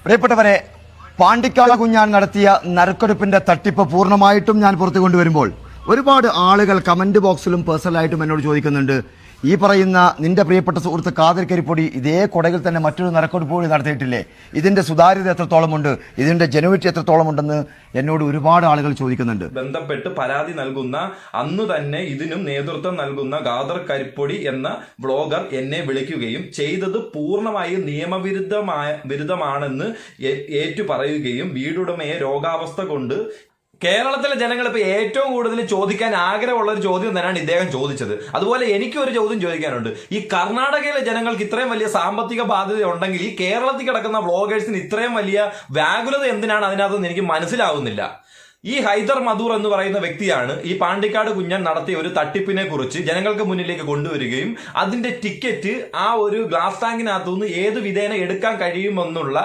പ്രിയപ്പെട്ടവരെ, പാണ്ടിക്കാട് കുഞ്ഞാൻ നടത്തിയ നറുക്കെടുപ്പിന്റെ തട്ടിപ്പ് പൂർണ്ണമായിട്ടും ഞാൻ പുറത്തു കൊണ്ടുവരുമ്പോൾ ഒരുപാട് ആളുകൾ കമന്റ് ബോക്സിലും പേഴ്സണലായിട്ടും എന്നോട് ചോദിക്കുന്നുണ്ട്, ഈ പറയുന്ന നിന്റെ പ്രിയപ്പെട്ട സുഹൃത്ത് ഖാദർ കരിപ്പൊടി ഇതേ കൊടകിൽ തന്നെ മറ്റൊരു നറുക്കെടുപ്പ് കൂടി നടത്തിയിട്ടില്ലേ? ഇതിന്റെ സുതാര്യത എത്രത്തോളമുണ്ട്, ഇതിന്റെ ജനുവിറ്റി എത്രത്തോളം ഉണ്ടെന്ന് എന്നോട് ഒരുപാട് ആളുകൾ ചോദിക്കുന്നുണ്ട്. ബന്ധപ്പെട്ട് പരാതി നൽകുന്ന അന്ന് തന്നെ ഇതിനും നേതൃത്വം നൽകുന്ന ഖാദർ കരിപ്പൊടി എന്ന ബ്ലോഗർ എന്നെ വിളിക്കുകയും ചെയ്തത് പൂർണ്ണമായും വിരുദ്ധമാണെന്ന് ഏറ്റു പറയുകയും വീടുടമയെ രോഗാവസ്ഥ കൊണ്ട് കേരളത്തിലെ ജനങ്ങൾ ഇപ്പൊ ഏറ്റവും കൂടുതൽ ചോദിക്കാൻ ആഗ്രഹമുള്ള ഒരു ചോദ്യം തന്നെയാണ് ഇദ്ദേഹം ചോദിച്ചത്. അതുപോലെ എനിക്കും ഒരു ചോദ്യം ചോദിക്കാനുണ്ട്. ഈ കർണാടകയിലെ ജനങ്ങൾക്ക് ഇത്രയും വലിയ സാമ്പത്തിക ബാധ്യത ഉണ്ടെങ്കിൽ ഈ കേരളത്തിൽ കിടക്കുന്ന വ്ളോഗേഴ്സിന് ഇത്രയും വലിയ വ്യാകുലത എന്തിനാണ് അതിനകത്തെന്ന് എനിക്ക് മനസ്സിലാവുന്നില്ല. ഈ ഹൈദർ മധൂർ എന്ന് പറയുന്ന വ്യക്തിയാണ് ഈ പാണ്ടിക്കാട് കുഞ്ഞൻ നടത്തിയ ഒരു തട്ടിപ്പിനെ കുറിച്ച് ജനങ്ങൾക്ക് മുന്നിലേക്ക് കൊണ്ടുവരികയും അതിന്റെ ടിക്കറ്റ് ആ ഒരു ഗ്ലാസ് ടാങ്കിനകത്തുനിന്ന് ഏത് വിധേന എടുക്കാൻ കഴിയുമെന്നുള്ള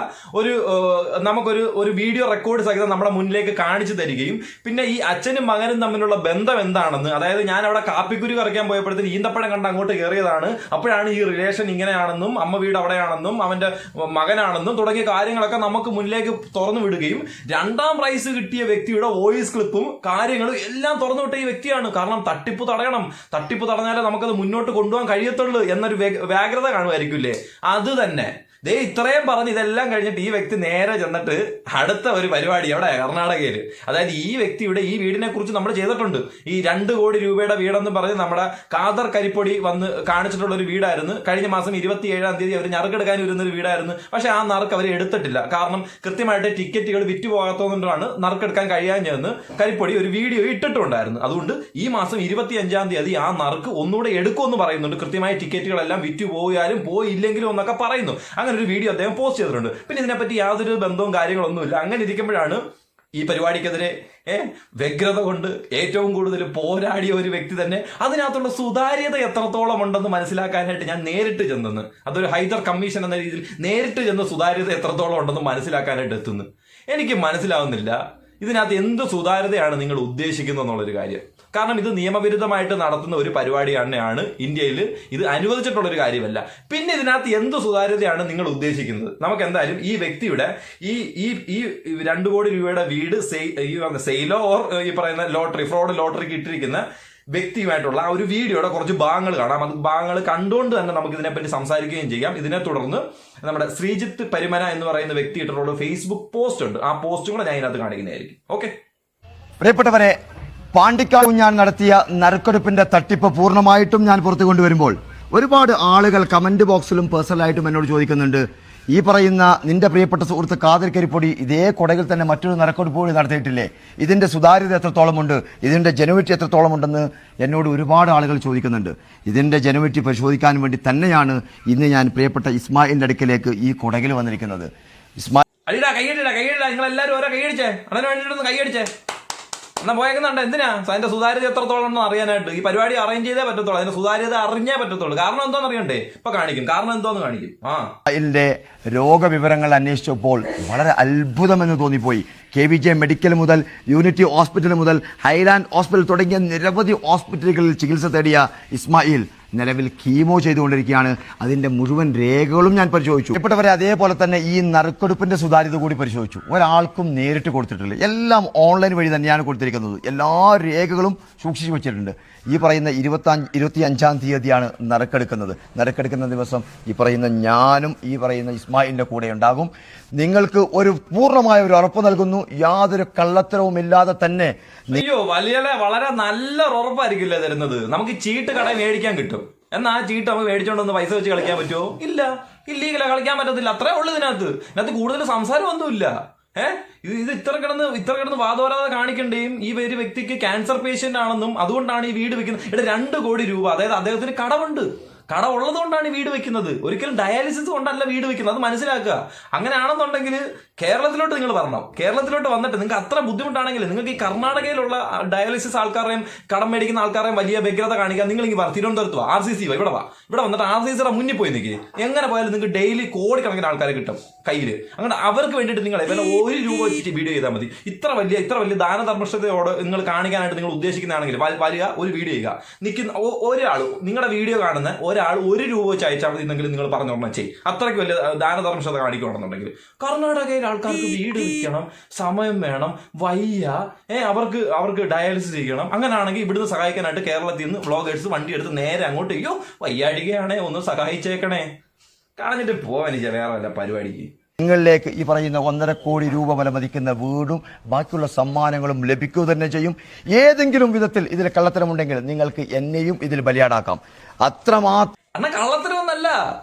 നമുക്കൊരു വീഡിയോ റെക്കോർഡ് സഹിതം നമ്മുടെ മുന്നിലേക്ക് കാണിച്ചു തരികയും പിന്നെ ഈ അച്ഛനും മകനും തമ്മിലുള്ള ബന്ധം എന്താണെന്ന്, അതായത് ഞാൻ അവിടെ കാപ്പിക്കുരു കറിക്കാൻ പോയപ്പോഴത്തേന് ഈന്തപ്പഴം കണ്ട് അങ്ങോട്ട് കയറിയതാണ്, അപ്പോഴാണ് ഈ റിലേഷൻ ഇങ്ങനെയാണെന്നും അമ്മ വീട് അവിടെയാണെന്നും അവന്റെ മകനാണെന്നും തുടങ്ങിയ കാര്യങ്ങളൊക്കെ നമുക്ക് മുന്നിലേക്ക് തുറന്നു വിടുകയും രണ്ടാം പ്രൈസ് കിട്ടിയ വ്യക്തിയുടെ വോയിസ് ക്ലിപ്പും കാര്യങ്ങളും എല്ലാം തുറന്നു വിട്ട ഈ വ്യക്തിയാണ്. കാരണം തട്ടിപ്പ് തടയണം, തട്ടിപ്പ് തടഞ്ഞാലേ നമുക്കത് മുന്നോട്ട് കൊണ്ടുപോകാൻ കഴിയത്തുള്ളൂ എന്നൊരു വ്യഗ്രത കാണുമായിരിക്കില്ലേ. അത് തന്നെ ദേ ഇത്രയും പറഞ്ഞ് ഇതെല്ലാം കഴിഞ്ഞിട്ട് ഈ വ്യക്തി നേരെ ചെന്നിട്ട് അടുത്ത ഒരു പരിപാടി അവിടെ കർണാടകയിൽ, അതായത് ഈ വ്യക്തിയുടെ ഈ വീടിനെ കുറിച്ച് നമ്മൾ ചെയ്തിട്ടുണ്ട്. ഈ 2 കോടി രൂപയുടെ വീടെന്ന് പറഞ്ഞ് നമ്മുടെ ഖാദർ കരിപ്പൊടി വന്ന് കാണിച്ചിട്ടുള്ള ഒരു വീടായിരുന്നു. കഴിഞ്ഞ മാസം 27-ാം തീയതി അവർ നറുക്കെടുക്കാൻ വരുന്നൊരു വീടായിരുന്നു. പക്ഷെ ആ നറുക്ക് അവർ എടുത്തിട്ടില്ല. കാരണം കൃത്യമായിട്ട് ടിക്കറ്റുകൾ വിറ്റ് പോകാത്തതുകൊണ്ടാണ് നറുക്കെടുക്കാൻ കഴിയാഞ്ഞെന്ന് കരിപ്പൊടി ഒരു വീഡിയോ ഇട്ടിട്ടുണ്ടായിരുന്നു. അതുകൊണ്ട് ഈ മാസം 25-ാം തീയതി ആ നറുക്ക് ഒന്നുകൂടെ എടുക്കുമെന്ന് പറയുന്നുണ്ട്. കൃത്യമായ ടിക്കറ്റുകളെല്ലാം വിറ്റ് പോയാലും പോയില്ലെങ്കിലും എന്നൊക്കെ പറയുന്നു. ഒരു വീഡിയോ അദ്ദേഹം പോസ്റ്റ് ചെയ്തിട്ടുണ്ട്. പിന്നെ ഇതിനെപ്പറ്റി യാതൊരു ബന്ധവും കാര്യങ്ങളൊന്നുമില്ല. അങ്ങനെ ഇരിക്കുമ്പോഴാണ് ഈ പരിപാടിക്കെതിരെ വ്യഗ്രത കൊണ്ട് ഏറ്റവും കൂടുതൽ പോരാടിയ ഒരു വ്യക്തി തന്നെ അതിനകത്തുള്ള സുതാര്യത എത്രത്തോളം ഉണ്ടെന്ന് മനസ്സിലാക്കാനായിട്ട് ഞാൻ നേരിട്ട് ചെന്നെന്ന്, അതൊരു ഹൈദർ കമ്മീഷൻ എന്ന രീതിയിൽ നേരിട്ട് ചെന്ന് സുതാര്യത എത്രത്തോളം ഉണ്ടെന്ന് മനസ്സിലാക്കാനായിട്ട് എത്തുന്നു. എനിക്ക് മനസ്സിലാവുന്നില്ല ഇതിനകത്ത് എന്ത് സുതാര്യതയാണ് നിങ്ങൾ ഉദ്ദേശിക്കുന്നത് എന്നുള്ളൊരു കാര്യം. കാരണം ഇത് നിയമവിരുദ്ധമായിട്ട് നടത്തുന്ന ഒരു പരിപാടി തന്നെയാണ്. ഇന്ത്യയിൽ ഇത് അനുവദിച്ചിട്ടുള്ളൊരു കാര്യമല്ല. പിന്നെ ഇതിനകത്ത് എന്ത് സുതാര്യതയാണ് നിങ്ങൾ ഉദ്ദേശിക്കുന്നത്? നമുക്ക് എന്തായാലും ഈ വ്യക്തിയുടെ ഈ 2 കോടി രൂപയുടെ വീട് സെയിലോ ഓർ ഈ പറയുന്ന ഫ്രോഡ് ലോട്ടറിക്ക് ഇട്ടിരിക്കുന്ന വ്യക്തിയുമായിട്ടുള്ള ആ ഒരു വീഡിയോയുടെ കുറച്ച് ഭാഗങ്ങൾ കാണാം. അത് ഭാഗങ്ങൾ കണ്ടുകൊണ്ട് തന്നെ നമുക്ക് ഇതിനെപ്പറ്റി സംസാരിക്കുകയും ചെയ്യാം. ഇതിനെ തുടർന്ന് നമ്മുടെ ശ്രീജിത്ത് പരിമന എന്ന് പറയുന്ന വ്യക്തി ഇട്ടിട്ടുള്ള ഫേസ്ബുക്ക് പോസ്റ്റ് ഉണ്ട്. ആ പോസ്റ്റും കൂടെ ഞാൻ ഇതിനകത്ത് കാണിക്കുന്നതായിരിക്കും. ഓക്കെ, പ്രിയപ്പെട്ടവരെ, പാണ്ടിക്കാട് കുഞ്ഞാൻ നടത്തിയ നറുക്കെടുപ്പിന്റെ തട്ടിപ്പ് പൂർണ്ണമായിട്ടും ഞാൻ പുറത്തു കൊണ്ടുവരുമ്പോൾ ഒരുപാട് ആളുകൾ കമന്റ് ബോക്സിലും പേഴ്സണലായിട്ടും എന്നോട് ചോദിക്കുന്നുണ്ട്, ഈ പറയുന്ന നിന്റെ പ്രിയപ്പെട്ട സുഹൃത്ത് ഖാദർ കരിപ്പൊടി ഇതേ കൊടകിൽ തന്നെ മറ്റൊരു നറുക്കെടുപ്പ് കൂടി നടത്തിയിട്ടില്ലേ? ഇതിന്റെ സുതാര്യത എത്രത്തോളമുണ്ട്, ഇതിന്റെ ജനുവിറ്റി എത്രത്തോളം ഉണ്ടെന്ന് എന്നോട് ഒരുപാട് ആളുകൾ ചോദിക്കുന്നുണ്ട്. ഇതിന്റെ ജനുവിറ്റി പരിശോധിക്കാൻ വേണ്ടി തന്നെയാണ് ഇന്ന് ഞാൻ പ്രിയപ്പെട്ട ഇസ്മായിലിന്റെ അടുക്കിലേക്ക് ഈ കൊടകിൽ വന്നിരിക്കുന്നത്. നിങ്ങളെല്ലാവരും ഓരോ കൈയടിച്ചേ, അതിന് വേണ്ടിയിട്ടൊന്ന് കൈയടിച്ചേ എന്നാ പോയേക്കുന്നുണ്ട്. എന്തിനാ അതിന്റെ സുതാര്യത എത്രത്തോളം ഉണ്ടെന്ന് അറിയാനായിട്ട്. ഈ പരിപാടി അറേഞ്ച് ചെയ്തേ പറ്റത്തുള്ളൂ, അതിന്റെ സുതാര്യത അറിഞ്ഞേ പറ്റത്തുള്ളൂ. കാരണം എന്തോന്ന് അറിയണ്ടേ? ഇപ്പൊ കാണിക്കും, കാരണം എന്തോന്ന് കാണിക്കും. ഇതിന്റെ രോഗവിവരങ്ങൾ അന്വേഷിച്ചപ്പോൾ വളരെ അത്ഭുതമെന്ന് തോന്നിപ്പോയി. KVJ മെഡിക്കൽ മുതൽ യൂണിറ്റി ഹോസ്പിറ്റൽ മുതൽ ഹൈലാൻഡ് ഹോസ്പിറ്റൽ തുടങ്ങിയ നിരവധി ഹോസ്പിറ്റലുകളിൽ ചികിത്സ തേടിയ ഇസ്മായിൽ നിലവിൽ കീമോ ചെയ്തുകൊണ്ടിരിക്കുകയാണ്. അതിന്റെ മുഴുവൻ രേഖകളും ഞാൻ പരിശോധിച്ചു. ഇപ്പോഴവരെ അതേപോലെ തന്നെ ഈ നറുക്കെടുപ്പിന്റെ സുതാര്യത കൂടി പരിശോധിച്ചു. ഒരാൾക്കും നേരിട്ട് കൊടുത്തിട്ടില്ല, എല്ലാം ഓൺലൈൻ വഴി തന്നെയാണ് കൊടുത്തിരിക്കുന്നത്. എല്ലാ രേഖകളും സൂക്ഷിച്ചു വെച്ചിട്ടുണ്ട്. ഈ പറയുന്ന 25-ാം തീയതിയാണ് നറുക്കെടുക്കുന്നത്. നറുക്കെടുക്കുന്ന ദിവസം ഈ പറയുന്ന ഞാനും ഈ പറയുന്ന ഇസ്മായിലിന്റെ കൂടെ ഉണ്ടാകും. നിങ്ങൾക്ക് ഒരു പൂർണ്ണമായ ഒരു ഉറപ്പ് നൽകുന്നു, യാതൊരു കള്ളത്തരവും ഇല്ലാതെ തന്നെ. അയ്യോ, വളരെ നല്ല ഉറപ്പായിരിക്കില്ലേ തരുന്നത്? നമുക്ക് ചീട്ട് കടയിൽ മേടിക്കാൻ കിട്ടും. എന്നാ ആ ചീട്ട് നമുക്ക് മേടിച്ചോണ്ടൊന്ന് പൈസ വെച്ച് കളിക്കാൻ പറ്റുമോ? ഇല്ല, ഇല്ലീഗലാ, കളിക്കാൻ പറ്റത്തില്ല. അത്രേ ഉള്ളൂ ഇതിനകത്ത് കൂടുതൽ സംസാരമൊന്നുമില്ല. ഇത് ഇത്ര കിടന്ന് വാദോരാതെ കാണിക്കേണ്ടയും ഈ ഒരു വ്യക്തിക്ക് ക്യാൻസർ പേഷ്യന്റ് ആണെന്നും അതുകൊണ്ടാണ് ഈ വീട് വെക്കുന്നത്. ഇവിടെ 2 കോടി രൂപ, അതായത് അദ്ദേഹത്തിന് കടമുണ്ട്. കടമുള്ളത് കൊണ്ടാണ് വീട് വെക്കുന്നത്, ഒരിക്കലും ഡയാലിസിസ് കൊണ്ടല്ല വീട് വെക്കുന്നത്. അത് മനസ്സിലാക്കുക. അങ്ങനെയാണെന്നുണ്ടെങ്കിൽ കേരളത്തിലോട്ട് നിങ്ങൾ വരണം. കേരളത്തിലോട്ട് വന്നിട്ട് നിങ്ങൾക്ക് അത്ര ബുദ്ധിമുട്ടാണെങ്കിൽ നിങ്ങൾക്ക് ഈ കർണാടകയിലുള്ള ഡയാലിസിസ് ആൾക്കാരെയും കടം മേടിക്കുന്ന ആൾക്കാരെയും വലിയ വ്യഗ്രത കാണിക്കാൻ നിങ്ങൾ ഇങ്ങനെ തിരുവനന്തപുരത്ത് വാ, RCC ഇവിടെ വന്നിട്ട് RCCയുടെ മുന്നിൽ പോയി നിൽക്കുക. എങ്ങനെ പോയാലും നിങ്ങൾക്ക് ഡെയിലി കോടിക്കണക്കിന് ആൾക്കാരെ കിട്ടും കയ്യിൽ. അങ്ങനെ അവർക്ക് വേണ്ടിയിട്ട് നിങ്ങൾ ഇവരെ 1 രൂപ വെച്ചിട്ട് വീഡിയോ ചെയ്താൽ മതി. ഇത്ര വലിയ ദാനധർമ്മസ്ഥതയോട് നിങ്ങൾ കാണിക്കാനായിട്ട് നിങ്ങൾ ഉദ്ദേശിക്കുന്നതാണെങ്കിൽ വരിക, ഒരു വീഡിയോ ചെയ്യുക. നിൽക്കുന്ന ഒരാൾ, നിങ്ങളുടെ വീഡിയോ കാണുന്ന ഒരാൾ ഒരാൾ 1 രൂപ വെച്ച് അയച്ചാൽ മതി എന്നെങ്കിലും നിങ്ങൾ പറഞ്ഞോളണം ചെയ്യും. അത്രയ്ക്ക് വലിയ ദാനധർമ്മശത കാണിക്കുകയാണെന്നുണ്ടെങ്കിൽ കർണാടകയിൽ ആൾക്കാർക്ക് വീട് വിൽക്കണം, സമയം വേണം, വയ്യ, അവർക്ക് ഡയാലിസിസ് ചെയ്യണം. അങ്ങനെയാണെങ്കിൽ ഇവിടുന്ന് സഹായിക്കാനായിട്ട് കേരളത്തിൽ നിന്ന് വ്ളോഗേഴ്സ് വണ്ടി എടുത്ത് നേരെ അങ്ങോട്ട് അയ്യോ വയ്യാടികയാണേ ഒന്ന് സഹായിച്ചേക്കണേ കളഞ്ഞിട്ട് പോവാൻ വേറെ വല്ല പരിപാടിക്ക്. നിങ്ങളിലേക്ക് ഈ പറയുന്ന 1.5 കോടി രൂപ വില മതിക്കുന്ന വീടും ബാക്കിയുള്ള സമ്മാനങ്ങളും ലഭിക്കുക തന്നെ ചെയ്യും. ഏതെങ്കിലും വിധത്തിൽ ഇതിൽ കള്ളത്തരമുണ്ടെങ്കിൽ നിങ്ങൾക്ക് എന്നെയും ഇതിൽ ബലിയാടാക്കാം. അത്രമാത്രം. അണ്ണ കള്ളത്തരമൊന്നല്ല,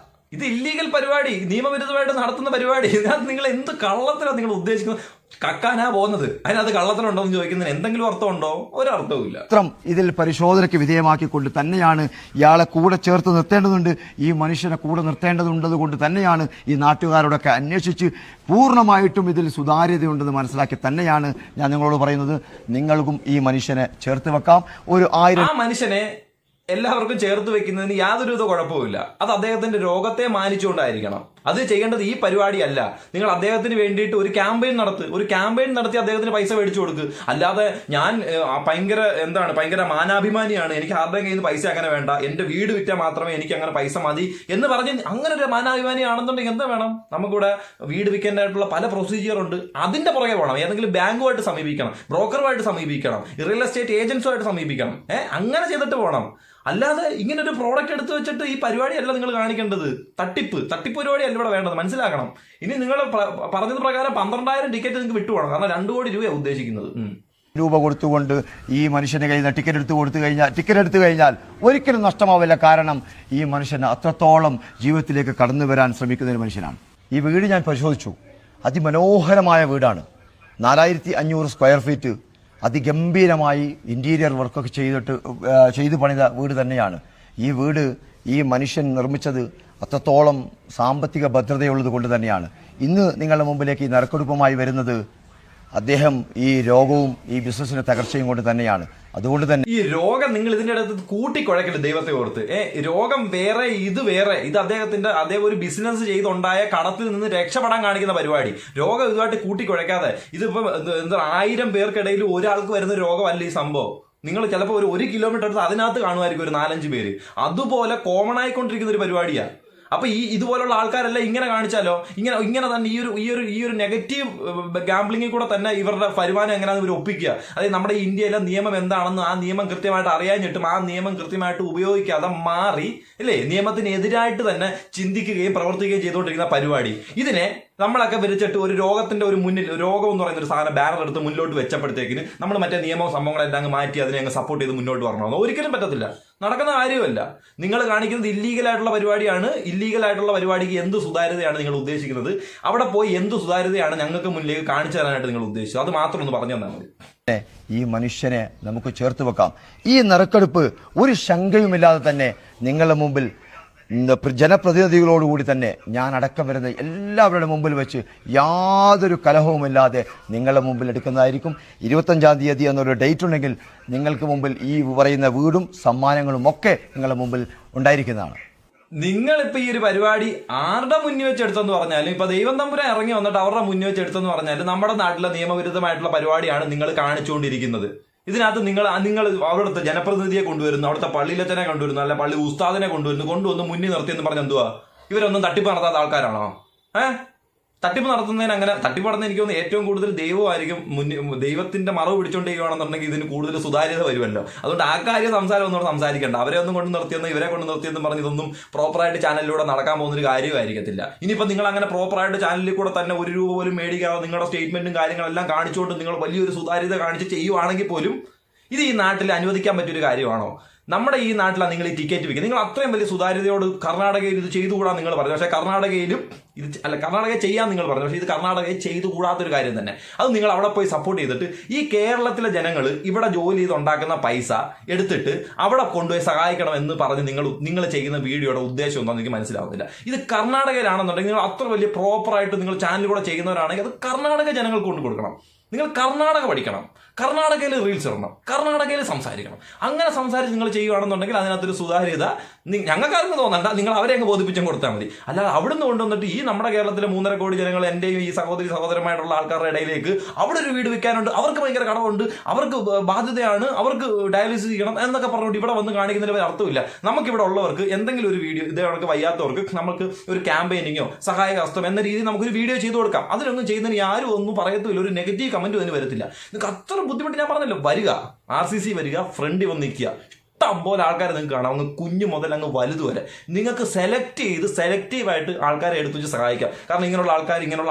ഇത് ഇല്ലീഗൽ പരിപാടി, നിയമവിരുദ്ധമായിട്ട് നടത്തുന്ന പരിപാടി. ഇതിനകത്ത് നിങ്ങൾ എന്ത് കള്ളത്തരം നിങ്ങൾ ഉദ്ദേശിക്കുന്നത്? കക്കാനാ പോകുന്നത്, അതിനകത്ത് കള്ളത്തരം ഉണ്ടോ എന്ന് ചോദിക്കുന്നതിന് എന്തെങ്കിലും അർത്ഥമുണ്ടോ? ഒരർത്ഥവും ഇല്ല. ഇതിൽ പരിശോധനയ്ക്ക് വിധേയമാക്കിക്കൊണ്ട് തന്നെയാണ് ഇയാളെ കൂടെ ചേർത്ത് നിർത്തേണ്ടതുണ്ട്, ഈ മനുഷ്യനെ കൂടെ നിർത്തേണ്ടതുണ്ടത് കൊണ്ട് തന്നെയാണ് ഈ നാട്ടുകാരോടൊക്കെ അന്വേഷിച്ച് പൂർണ്ണമായിട്ടും ഇതിൽ സുതാര്യതയുണ്ടെന്ന് മനസ്സിലാക്കി തന്നെയാണ് ഞാൻ നിങ്ങളോട് പറയുന്നത്. നിങ്ങൾക്കും ഈ മനുഷ്യനെ ചേർത്ത് വെക്കാം. ഒരു 1000 ആ മനുഷ്യനെ എല്ലാവർക്കും ചേർത്ത് വെക്കുന്നതിന് യാതൊരുവിധ കുഴപ്പമില്ല. അത് അദ്ദേഹത്തിന്റെ രോഗത്തെ മാനിച്ചുകൊണ്ടായിരിക്കണം. അത് ചെയ്യേണ്ടത് ഈ പരിപാടിയല്ല. നിങ്ങൾ അദ്ദേഹത്തിന് വേണ്ടിയിട്ട് ഒരു ക്യാമ്പയിൻ നടത്തി അദ്ദേഹത്തിന് പൈസ മേടിച്ചു കൊടുക്കുക. അല്ലാതെ ഞാൻ ഭയങ്കര മാനാഭിമാനിയാണ്, എനിക്ക് ആരുടെയും കയ്യിൽ നിന്ന് പൈസ അങ്ങനെ വേണ്ട, എന്റെ വീട് വിറ്റാൽ മാത്രമേ എനിക്ക് അങ്ങനെ പൈസ മതി എന്ന് പറഞ്ഞ് അങ്ങനെ ഒരു മാനാഭിമാനി ആണെന്നുണ്ടെങ്കിൽ എന്താ വേണം? നമുക്കിവിടെ വീട് വിൽക്കേണ്ടതായിട്ടുള്ള പല പ്രൊസീജിയർ ഉണ്ട്. അതിന്റെ പുറകെ പോകണം. ഏതെങ്കിലും ബാങ്കുമായിട്ട് സമീപിക്കണം, ബ്രോക്കറുമായിട്ട് സമീപിക്കണം, റിയൽ എസ്റ്റേറ്റ് ഏജൻസുമായിട്ട് സമീപിക്കണം. അങ്ങനെ ചെയ്തിട്ട് പോകണം. അല്ലാതെ ഇങ്ങനെ ഒരു പ്രോഡക്റ്റ് എടുത്തു വെച്ചിട്ട് ഈ പരിപാടിയല്ല നിങ്ങൾ കാണിക്കേണ്ടത്. തട്ടിപ്പ് പരിപാടിയല്ല ഇവിടെ വേണ്ടത്, മനസ്സിലാക്കണം. ഇനി നിങ്ങൾ പറഞ്ഞത് പ്രകാരം 12,000 ടിക്കറ്റ് നിങ്ങൾക്ക് വിട്ടുപോകണം. കാരണം 2 കോടി രൂപയാണ് ഉദ്ദേശിക്കുന്നത്. രൂപ കൊടുത്തുകൊണ്ട് ഈ മനുഷ്യന്റെ കയ്യിൽ നിന്ന് ടിക്കറ്റ് എടുത്തു കഴിഞ്ഞാൽ ഒരിക്കലും നഷ്ടമാവില്ല. കാരണം ഈ മനുഷ്യന് അത്രത്തോളം ജീവിതത്തിലേക്ക് കടന്നു വരാൻ ശ്രമിക്കുന്ന ഒരു മനുഷ്യനാണ്. ഈ വീട് ഞാൻ പരിശോധിച്ചു. അതിമനോഹരമായ വീടാണ്. 4500 സ്ക്വയർ ഫീറ്റ്, അതിഗംഭീരമായി ഇന്റീരിയർ വർക്കൊക്കെ ചെയ്തു പണിത വീട് തന്നെയാണ്. ഈ വീട് ഈ മനുഷ്യൻ നിർമ്മിച്ചത് അത്രത്തോളം സാമ്പത്തിക ഭദ്രതയുള്ളത് കൊണ്ട് തന്നെയാണ്. ഇന്ന് നിങ്ങളുടെ മുമ്പിലേക്ക് ഈ നറുക്കെടുപ്പുമായി വരുന്നത് അദ്ദേഹം ഈ രോഗവും ഈ ബിസിനസിന്റെ തകർച്ചയും കൊണ്ട് തന്നെയാണ്. അതുകൊണ്ട് തന്നെ ഈ രോഗം നിങ്ങൾ ഇതിന്റെ അടുത്ത് കൂട്ടിക്കുഴക്കരുത് ദൈവത്തെ ഓർത്ത്. രോഗം വേറെ, ഇത് വേറെ. ഇത് അദ്ദേഹം ഒരു ബിസിനസ് ചെയ്തുണ്ടായ കടത്തിൽ നിന്ന് രക്ഷപ്പെടാൻ കാണിക്കുന്ന പരിപാടി. രോഗം ഇതുമായിട്ട് കൂട്ടിക്കുഴക്കാതെ. ഇതിപ്പോ 1000 പേർക്കിടയിൽ ഒരാൾക്ക് വരുന്ന രോഗമല്ല ഈ സംഭവം. നിങ്ങൾ ചിലപ്പോൾ ഒരു 1 കിലോമീറ്റർ അടുത്ത് അതിനകത്ത് കാണുമായിരിക്കും ഒരു 4-5 പേര്. അതുപോലെ കോമൺ ആയിക്കൊണ്ടിരിക്കുന്ന ഒരു പരിപാടിയാണ്. അപ്പൊ ഇതുപോലുള്ള ആൾക്കാരെല്ലാം ഇങ്ങനെ കാണിച്ചാലോ, ഇങ്ങനെ തന്നെ ഈ ഒരു നെഗറ്റീവ് ഗാംബ്ലിങ്ങിൽ കൂടെ തന്നെ ഇവരുടെ വരുമാനം എങ്ങനെയാണെന്ന് ഇവർ ഒപ്പിക്കുക. അതായത് നമ്മുടെ ഇന്ത്യയിലെ നിയമം എന്താണെന്ന് ആ നിയമം കൃത്യമായിട്ട് അറിയാഞ്ഞിട്ടും ആ നിയമം കൃത്യമായിട്ട് ഉപയോഗിക്കാതെ മാറി അല്ലേ നിയമത്തിനെതിരായിട്ട് തന്നെ ചിന്തിക്കുകയും പ്രവർത്തിക്കുകയും ചെയ്തുകൊണ്ടിരിക്കുന്ന പരിപാടി. ഇതിനെ നമ്മളൊക്കെ വിരിച്ചിട്ട് ഒരു രോഗത്തിന്റെ ഒരു മുന്നിൽ, രോഗം എന്ന് പറയുന്ന ഒരു സാധനം ബാനർ എടുത്ത് മുന്നോട്ട് വെച്ചപ്പോഴത്തേക്കിന് നമ്മൾ മറ്റേ നിയമവും സംഭവങ്ങളെല്ലാം അങ്ങ് മാറ്റി അതിനെ അങ്ങ് സപ്പോർട്ട് ചെയ്ത് മുന്നോട്ട് വരണമെന്ന് ഒരിക്കലും പറ്റത്തില്ല. നടക്കുന്ന കാര്യമല്ല. നിങ്ങൾ കാണിക്കുന്നത് ഇല്ലീഗലായിട്ടുള്ള പരിപാടിയാണ്. ഇല്ലീഗലായിട്ടുള്ള പരിപാടിക്ക് എന്ത് സുതാര്യതയാണ് നിങ്ങൾ ഉദ്ദേശിക്കുന്നത്? അവിടെ പോയി എന്ത് സുതാര്യതയാണ് ഞങ്ങൾക്ക് മുന്നിലേക്ക് കാണിച്ചു തരാനായിട്ട് നിങ്ങൾ ഉദ്ദേശിച്ചത്? അത് മാത്രം ഒന്ന് പറഞ്ഞു തന്നാൽ മതി. ഈ മനുഷ്യനെ നമുക്ക് ചേർത്ത് വെക്കാം. ഈ നറുക്കെടുപ്പ് ഒരു ശങ്കയുമില്ലാതെ തന്നെ നിങ്ങളുടെ മുമ്പിൽ ജനപ്രതിനിധികളോടുകൂടി തന്നെ ഞാൻ അടക്കം വരുന്ന എല്ലാവരുടെ മുമ്പിൽ വെച്ച് യാതൊരു കലഹവുമില്ലാതെ നിങ്ങളുടെ മുമ്പിൽ എടുക്കുന്നതായിരിക്കും. 25-ാം തീയതി എന്നൊരു ഡേറ്റ് ഉണ്ടെങ്കിൽ നിങ്ങൾക്ക് മുമ്പിൽ ഈ പറയുന്ന വീടും സമ്മാനങ്ങളും ഒക്കെ നിങ്ങളുടെ മുമ്പിൽ ഉണ്ടായിരിക്കുന്നതാണ്. നിങ്ങളിപ്പോ ഈ ഒരു പരിപാടി ആരുടെ മുന്നിൽ വെച്ചെടുത്തെന്ന് പറഞ്ഞാലും, ഇപ്പൊ ദൈവം തമ്പുരാൻ ഇറങ്ങി വന്നിട്ട് അവരുടെ മുന്നിൽ വെച്ചെടുത്തെന്ന് പറഞ്ഞാലും നമ്മുടെ നാട്ടിലെ നിയമവിരുദ്ധമായിട്ടുള്ള പരിപാടിയാണ് നിങ്ങൾ കാണിച്ചുകൊണ്ടിരിക്കുന്നത്. ഇതിനകത്ത് നിങ്ങൾ അവിടുത്തെ ജനപ്രതിനിധിയെ കൊണ്ടുവരുന്നു, അവിടുത്തെ പള്ളിയിലച്ചനെ കൊണ്ടുവരുന്നു, അല്ല പള്ളി ഉസ്താദിനെ കൊണ്ടുവന്ന് മുന്നിൽ നിർത്തിയെന്ന് പറഞ്ഞ എന്തുവാ? ഇവരൊന്നും തട്ടിപ്പ് നടത്താത്ത ആൾക്കാരാണോ? തട്ടിപ്പ് നടത്തുന്നതിന് അങ്ങനെ തട്ടിപ്പ് നടത്തുന്ന എനിക്ക് തോന്നുന്നു ഏറ്റവും കൂടുതൽ ദൈവമായിരിക്കും. ദൈവത്തിന്റെ മറവ് പിടിച്ചോണ്ടിരിക്കുകയാണെന്നുണ്ടെങ്കിൽ ഇതിന് കൂടുതൽ സുതാര്യത വരുമല്ലോ. അതുകൊണ്ട് ആ കാര്യം ഒന്നും സംസാരിക്കേണ്ട. അവരെ ഒന്നും കൊണ്ട് നിർത്തിയെന്ന് ഇവരെ കൊണ്ട് നിർത്തിയെന്ന് പറഞ്ഞ് ഇതൊന്നും പ്രോപ്പറായിട്ട് ചാനലിലൂടെ നടക്കാൻ പോകുന്നൊരു കാര്യമായിരിക്കത്തില്ല. ഇനിയിപ്പോൾ നിങ്ങൾ അങ്ങനെ പ്രോപ്പറായിട്ട് ചാനലിൽ കൂടെ തന്നെ 1 രൂപ പോലും മേടിക്കാതെ നിങ്ങളുടെ സ്റ്റേറ്റ്മെന്റും കാര്യങ്ങളെല്ലാം കാണിച്ചുകൊണ്ട് നിങ്ങൾ വലിയൊരു സുതാര്യത കാണിച്ച് ചെയ്യുവാണെങ്കിൽ പോലും ഇത് ഈ നാട്ടിൽ അനുവദിക്കാൻ പറ്റിയൊരു കാര്യമാണോ? നമ്മുടെ ഈ നാട്ടിലാണ് നിങ്ങൾ ഈ ടിക്കറ്റ് വിൽക്കുക. നിങ്ങൾ അത്രയും വലിയ സുതാര്യതയോട് കർണാടകയിൽ ഇത് ചെയ്തുകൂടാൻ നിങ്ങൾ പറഞ്ഞു. പക്ഷേ കർണാടകയിൽ ചെയ്യാൻ നിങ്ങൾ പറഞ്ഞു. പക്ഷേ ഇത് കർണാടകയിൽ ചെയ്തുകൂടാത്തൊരു കാര്യം തന്നെ. അത് നിങ്ങൾ അവിടെ പോയി സപ്പോർട്ട് ചെയ്തിട്ട് ഈ കേരളത്തിലെ ജനങ്ങൾ ഇവിടെ ജോലി ചെയ്ത് ഉണ്ടാക്കുന്ന പൈസ എടുത്തിട്ട് അവിടെ കൊണ്ടുപോയി സഹായിക്കണം എന്ന് പറഞ്ഞ് നിങ്ങൾ ചെയ്യുന്ന വീഡിയോയുടെ ഉദ്ദേശം എന്താണെന്ന് എനിക്ക് മനസ്സിലാവുന്നില്ല. ഇത് കർണാടകയിലാണെന്നുണ്ടെങ്കിൽ നിങ്ങൾ അത്ര വലിയ പ്രോപ്പറായിട്ട് നിങ്ങൾ ചാനൽ കൂടെ ചെയ്യുന്നവരാണെങ്കിൽ അത് കർണാടക ജനങ്ങൾക്ക് കൊണ്ട് കൊടുക്കണം. നിങ്ങൾ കർണാടക പഠിക്കണം, കർണാടകയിൽ റീൽസ് ഇടണം, കർണാടകയിൽ സംസാരിക്കണം. അങ്ങനെ സംസാരിച്ച് നിങ്ങൾ ചെയ്യുകയാണെന്നുണ്ടെങ്കിൽ അതിനകത്തൊരു സുതാര്യത ഞങ്ങൾക്കാർക്ക് തോന്നണ്ട, നിങ്ങൾ അവരെ അങ്ങ് ബോധിപ്പിച്ചും കൊടുത്താൽ മതി. അല്ലാതെ അവിടുന്ന് കൊണ്ടുവന്നിട്ട് ഈ നമ്മുടെ കേരളത്തിലെ 3.5 കോടി ജനങ്ങൾ എന്റെയും ഈ സഹോദരമായിട്ടുള്ള ആൾക്കാരുടെ ഇടയിലേക്ക് അവിടെ ഒരു വീട് വെക്കാനുണ്ട്, അവർക്ക് ഭയങ്കര കടമുണ്ട്, അവർക്ക് ബാധ്യതയാണ്, അവർക്ക് ഡയാലിസിസ് ചെയ്യണം എന്നൊക്കെ പറഞ്ഞുകൊണ്ട് ഇവിടെ വന്ന് കാണിക്കുന്നതിന് ഒരു അർത്ഥമില്ല. നമുക്കിവിടെ ഉള്ളവർക്ക് എന്തെങ്കിലും ഒരു വീഡിയോ, ഇതേ കണക്ക് വയ്യാത്തവർക്ക് നമുക്ക് ഒരു ക്യാമ്പയിനിങ്ങോ സഹായ ഹസ്തം എന്ന രീതിയിൽ നമുക്കൊരു വീഡിയോ ചെയ്തു കൊടുക്കാം. അതിലൊന്നും ചെയ്യുന്നതിന് ആരും ഒന്നും പറയത്തില്ല, ഒരു നെഗറ്റീവ് കമന്റ് അതിന് വരത്തില്ല. നിങ്ങൾക്ക് അത്ര ബുദ്ധിമുട്ട് ഞാൻ പറഞ്ഞല്ലോ, വരിക RCC വരിക, ഫ്രണ്ടിൽ വന്ന് നിൽക്കുക, പോലെ ആൾക്കാരെ നിങ്ങൾക്ക് കാണാം, അങ്ങ് കുഞ്ഞു മുതൽ അങ്ങ് വലുത് വരെ നിങ്ങൾക്ക് സെലക്ട് ചെയ്ത് സെലക്റ്റീവായിട്ട് ആൾക്കാരെ എടുത്തു വെച്ച് സഹായിക്കാം. കാരണം ഇങ്ങനെയുള്ള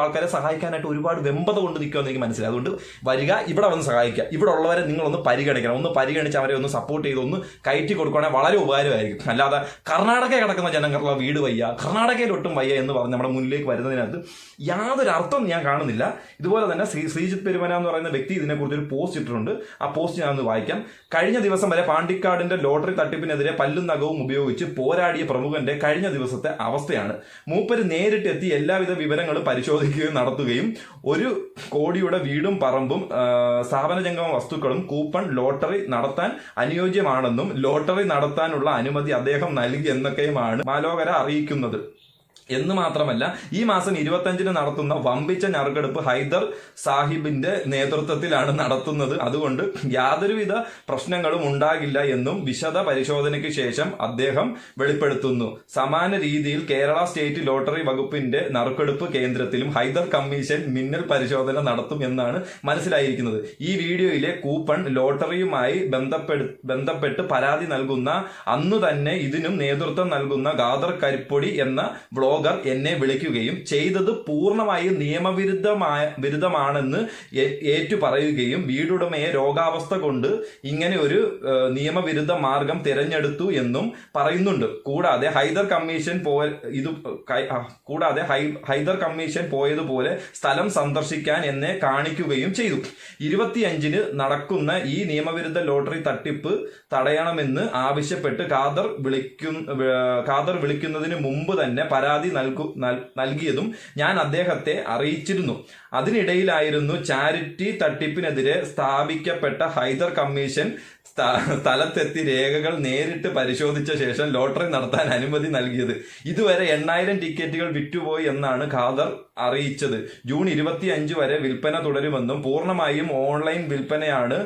ആൾക്കാരെ സഹായിക്കാനായിട്ട് ഒരുപാട് വെമ്പത കൊണ്ട് നിൽക്കുമെന്ന് എനിക്ക് മനസ്സിലായി. അതുകൊണ്ട് വരിക, ഇവിടെ വന്ന് സഹായിക്കുക. ഇവിടെ ഉള്ളവരെ നിങ്ങളൊന്ന് പരിഗണിക്കണം, ഒന്ന് പരിഗണിച്ച് അവരെ ഒന്ന് സപ്പോർട്ട് ചെയ്ത് ഒന്ന് കയറ്റി കൊടുക്കുകയാണെങ്കിൽ വളരെ ഉപകാരമായിരിക്കും. അല്ലാതെ കർണാടക കിടക്കുന്ന ജനങ്ങളുടെ വീട് വയ്യ, കർണാടകയിൽ ഒട്ടും വയ്യ എന്ന് പറഞ്ഞ് നമ്മുടെ മുന്നിലേക്ക് വരുന്നതിനകത്ത് യാതൊരു അർത്ഥം ഞാൻ കാണുന്നില്ല. ഇതുപോലെ തന്നെ ശ്രീജിത്ത് പെരുമന എന്ന് പറയുന്ന വ്യക്തി ഇതിനെക്കുറിച്ച് ഒരു പോസ്റ്റ് ഇട്ടിട്ടുണ്ട്. ആ പോസ്റ്റ് ഞാനൊന്ന് വായിക്കാം. കഴിഞ്ഞ ദിവസം വരെ പാണ്ടിക്കാടിന്റെ ലോട്ടറി തട്ടിപ്പിനെതിരെ പല്ലും നഖവും ഉപയോഗിച്ച് പോരാടിയ പ്രമുഖന്റെ കഴിഞ്ഞ ദിവസത്തെ അവസ്ഥയാണ്. മൂപ്പര് നേരിട്ടെത്തി എല്ലാവിധ വിവരങ്ങളും പരിശോധിക്കുകയും നടത്തുകയും 1 കോടിയുടെ വീടും പറമ്പും സ്ഥാപനജംഗമ വസ്തുക്കളും കൂപ്പൺ ലോട്ടറി നടത്താൻ അനുയോജ്യമാണെന്നും ലോട്ടറി നടത്താനുള്ള അനുമതി അദ്ദേഹം നൽകി എന്നൊക്കെയുമാണ് മാലോകര അറിയിക്കുന്നത്. എന്ന് മാത്രമല്ല, ഈ മാസം 25-ന് നടത്തുന്ന വമ്പിച്ച നറുക്കെടുപ്പ് ഹൈദർ സാഹിബിന്റെ നേതൃത്വത്തിലാണ് നടത്തുന്നത്. അതുകൊണ്ട് യാതൊരുവിധ പ്രശ്നങ്ങളും ഉണ്ടാകില്ല എന്നും വിശദ പരിശോധനയ്ക്ക് ശേഷം അദ്ദേഹം വെളിപ്പെടുത്തുന്നു. സമാന രീതിയിൽ കേരള സ്റ്റേറ്റ് ലോട്ടറി വകുപ്പിന്റെ നറുക്കെടുപ്പ് കേന്ദ്രത്തിലും ഹൈദർ കമ്മീഷൻ മിന്നൽ പരിശോധന നടത്തും എന്നാണ് മനസ്സിലായിരിക്കുന്നത്. ഈ വീഡിയോയിലെ കൂപ്പൺ ലോട്ടറിയുമായി ബന്ധപ്പെട്ട് പരാതി നൽകുന്ന അന്നു തന്നെ ഇതിനും നേതൃത്വം നൽകുന്ന ഖാദർ കരിപ്പൊടി എന്ന ബ്ലോഗർ എന്നെ വിളിക്കുകയും ചെയ്തത് പൂർണ്ണമായും നിയമവിരുദ്ധമാണെന്ന് ഏറ്റു പറയുകയും വീടുടമയെ രോഗാവസ്ഥ കൊണ്ട് ഇങ്ങനെ ഒരു നിയമവിരുദ്ധ മാർഗം തിരഞ്ഞെടുത്തു എന്നും പറയുന്നുണ്ട്. കൂടാതെ ഹൈദർ കമ്മീഷൻ പോയതുപോലെ സ്ഥലം സന്ദർശിക്കാൻ എന്നെ കാണിക്കുകയും ചെയ്തു. 25-ന് നടക്കുന്ന ഈ നിയമവിരുദ്ധ ലോട്ടറി തട്ടിപ്പ് തടയണമെന്ന് ആവശ്യപ്പെട്ട് ഖാദർ വിളിക്കുന്നതിന് മുമ്പ് തന്നെ പരാതി നൽകിയതും ഞാൻ അദ്ദേഹത്തെ അറിയിച്ചിരുന്നു. അതിനിടയിലായിരുന്നു ചാരിറ്റി തട്ടിപ്പിനെതിരെ സ്ഥാപിക്കപ്പെട്ട ഹൈദർ കമ്മീഷൻ സ്ഥലത്തെത്തി രേഖകൾ നേരിട്ട് പരിശോധിച്ച ശേഷം ലോട്ടറി നടത്താൻ അനുമതി നൽകിയത്. ഇതുവരെ 8000 ടിക്കറ്റുകൾ വിറ്റുപോയി എന്നാണ് ഖാദർ അറിയിച്ചത്. ജൂൺ 25 വരെ വിൽപ്പന തുടരുമെന്നും പൂർണ്ണമായും ഓൺലൈൻ വിൽപ്പനയാണ്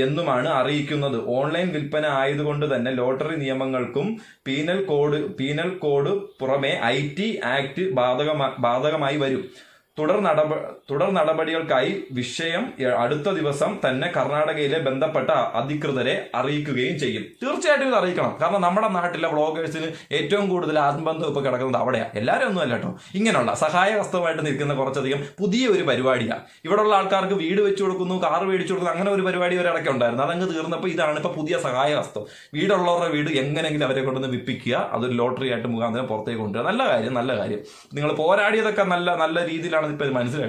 എന്നുമാണ് അറിയിക്കുന്നത്. ഓൺലൈൻ വിൽപ്പന ആയതുകൊണ്ട് തന്നെ ലോട്ടറി നിയമങ്ങൾക്കും പീനൽ കോഡ് പുറമെ IT ആക്ട് ബാധകമായി വരും. തുടർ നടപടികൾക്കായി വിഷയം അടുത്ത ദിവസം തന്നെ കർണാടകയിലെ ബന്ധപ്പെട്ട അധികൃതരെ അറിയിക്കുകയും ചെയ്യും. തീർച്ചയായിട്ടും ഇത് അറിയിക്കണം. കാരണം നമ്മുടെ നാട്ടിലെ വ്ളോഗേഴ്സിന് ഏറ്റവും കൂടുതൽ ആത്മബന്ധം ഇപ്പൊ കിടക്കുന്നത് അവിടെയാണ്. എല്ലാവരും ഒന്നും അല്ല കേട്ടോ. ഇങ്ങനെയുള്ള സഹായഹസ്തമായിട്ട് നിൽക്കുന്ന കുറച്ചധികം പുതിയ ഒരു പരിപാടിയാണ്. ഇവിടെയുള്ള ആൾക്കാർക്ക് വീട് വെച്ചു കൊടുക്കുന്നു, കാർ മേടിച്ചു കൊടുക്കുന്നു, അങ്ങനെ ഒരു പരിപാടി ഒരിടയ്ക്ക് ഉണ്ടായിരുന്നു. അതങ്ങ് തീർന്നപ്പോൾ ഇതാണ് ഇപ്പൊ പുതിയ സഹായഹസ്തം. വീടുള്ളവരുടെ വീട് എങ്ങനെയെങ്കിലും അവരെ കൊണ്ടുവന്ന് വിപ്പിക്കുക, അതൊരു ലോട്ടറി ആയിട്ട് മുഖാന്തരം പുറത്തേക്ക് കൊണ്ടുവരിക. നല്ല കാര്യം. നിങ്ങൾ പോരാടിയതൊക്കെ നല്ല രീതിയിലാണ് ഇപ്പൊ മനസ്സിലായി.